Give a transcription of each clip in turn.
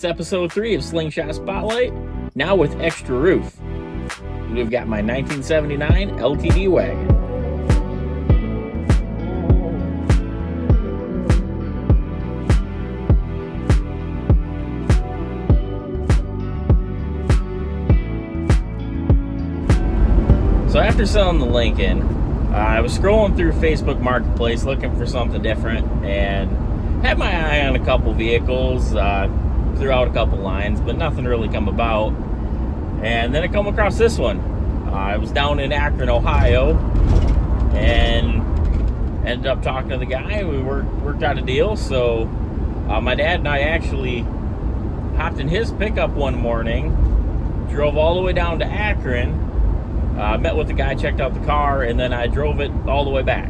It's episode 3 of Slingshot Spotlight, now with extra roof. We've got my 1979 LTD Wagon. So after selling the Lincoln, I was scrolling through Facebook Marketplace looking for something different and had my eye on a couple vehicles, throughout a couple lines, but nothing really come about. And then I come across this one. I was down in Akron, Ohio, and ended up talking to the guy. We worked out a deal. So my dad and I actually hopped in his pickup one morning, drove all the way down to Akron, met with the guy, checked out the car, and then I drove it all the way back.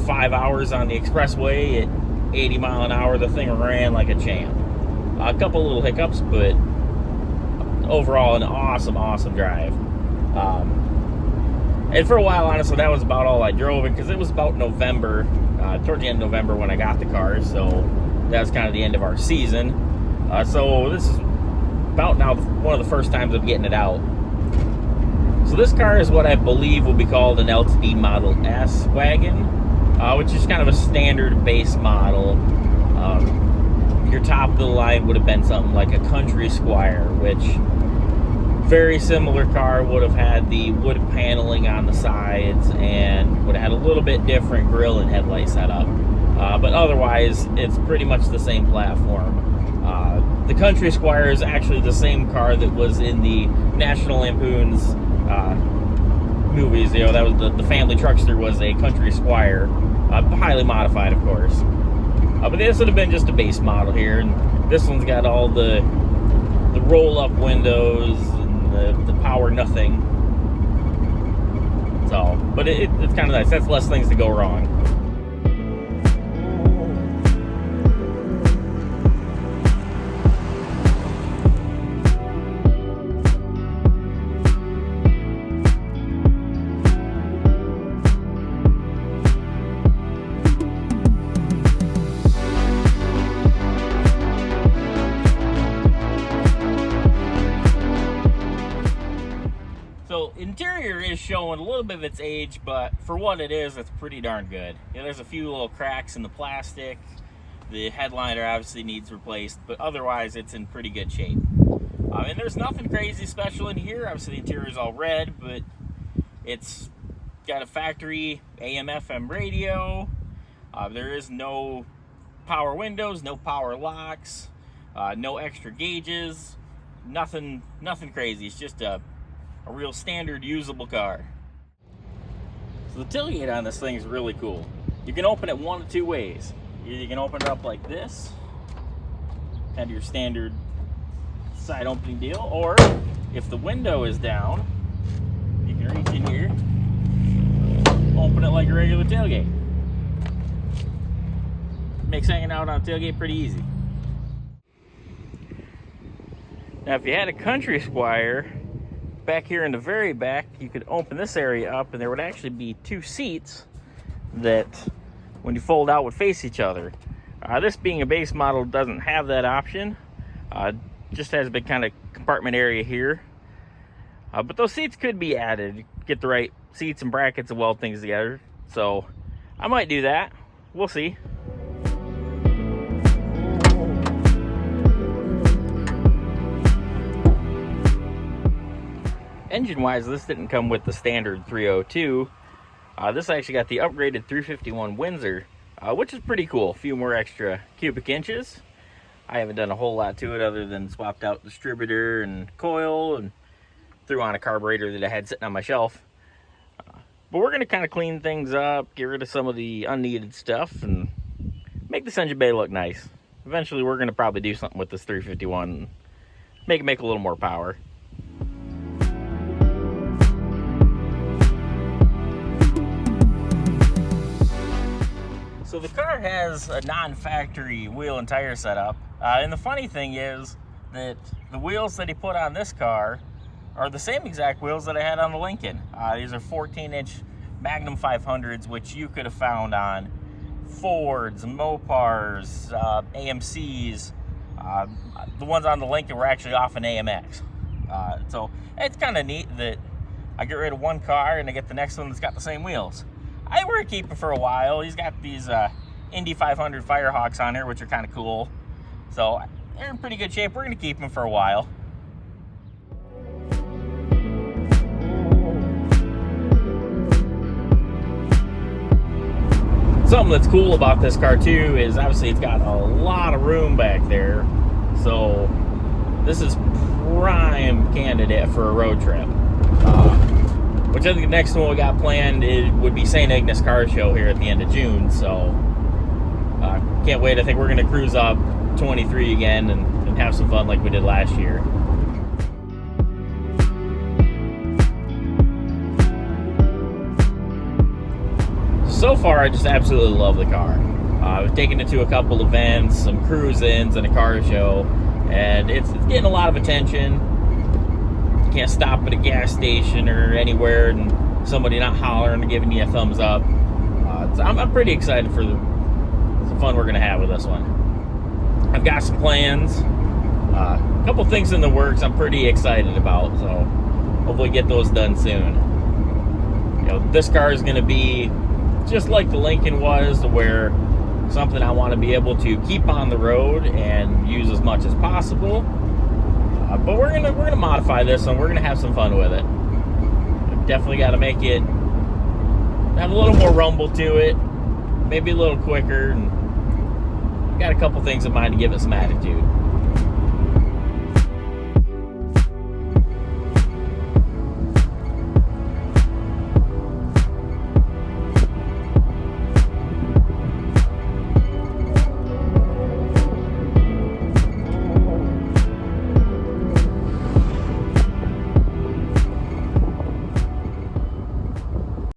5 hours on the expressway at 80 mile an hour. The thing ran like a champ. A couple little hiccups, but overall an awesome drive. And for a while, honestly, that was about all I drove it, because it was about November, towards the end of November when I got the car, so that was kind of the end of our season. So this is about now one of the first times I'm getting it out. So this car is what I believe will be called an LTD Model S wagon, which is kind of a standard base model. Your top of the line would have been something like a Country Squire, which very similar car, would have had the wood paneling on the sides and would have had a little bit different grille and headlight setup. But otherwise, it's pretty much the same platform. The Country Squire is actually the same car that was in the National Lampoon's movies. You know, that was the family truckster was a Country Squire, highly modified, of course. But this would have been just a base model here, and this one's got all the roll-up windows and the power nothing. So, but it's kind of nice. That's less things to go wrong. So interior is showing a little bit of its age, but for what it is, it's pretty darn good. Yeah, there's a few little cracks in the plastic. The headliner obviously needs replaced, but otherwise it's in pretty good shape. And there's nothing crazy special in here. Obviously the interior is all red, but it's got a factory AM/FM radio. There is no power windows, no power locks, no extra gauges, nothing crazy. It's just a real standard usable car. So the tailgate on this thing is really cool. You can open it one of two ways. Either you can open it up like this, kind of your standard side opening deal, or if the window is down, you can reach in here, open it like a regular tailgate. Makes hanging out on a tailgate pretty easy. Now if you had a Country Squire, back here in the very back, you could open this area up and there would actually be two seats that, when you fold out, would face each other. This being a base model doesn't have that option. Just has a big kind of compartment area here. But those seats could be added. Get the right seats and brackets and weld things together. So I might do that. We'll see. Engine-wise, this didn't come with the standard 302. This actually got the upgraded 351 Windsor, which is pretty cool. A few more extra cubic inches. I haven't done a whole lot to it other than swapped out distributor and coil and threw on a carburetor that I had sitting on my shelf. But we're going to kind of clean things up, get rid of some of the unneeded stuff, and make this engine bay look nice. Eventually, we're going to probably do something with this 351 and make a little more power. So the car has a non-factory wheel and tire setup, and the funny thing is that the wheels that he put on this car are the same exact wheels that I had on the Lincoln. These are 14-inch Magnum 500s, which you could have found on Fords, Mopars, AMCs, The ones on the Lincoln were actually off an AMX. So it's kind of neat that I get rid of one car and I get the next one that's got the same wheels. I were to keep it for a while. He's got these Indy 500 Firehawks on here, which are kind of cool. So they're in pretty good shape. We're going to keep them for a while. Something that's cool about this car too is obviously it's got a lot of room back there. So this is prime candidate for a road trip. Which I think the next one we got planned would be St. Ignace Car Show here at the end of June. So can't wait. I think we're going to cruise up 23 again and have some fun like we did last year. So far, I just absolutely love the car. I've taken it to a couple events, some cruise-ins, and a car show, and it's getting a lot of attention. You can't stop at a gas station or anywhere and somebody not hollering and giving you a thumbs up. I'm pretty excited for the fun we're going to have with this one. I've got some plans, a couple things in the works I'm pretty excited about, so hopefully get those done soon. You know, this car is going to be just like the Lincoln was, to where something I want to be able to keep on the road and use as much as possible. But we're gonna modify this and we're gonna have some fun with it. We've definitely got to make it have a little more rumble to it, maybe a little quicker, and got a couple things in mind to give it some attitude.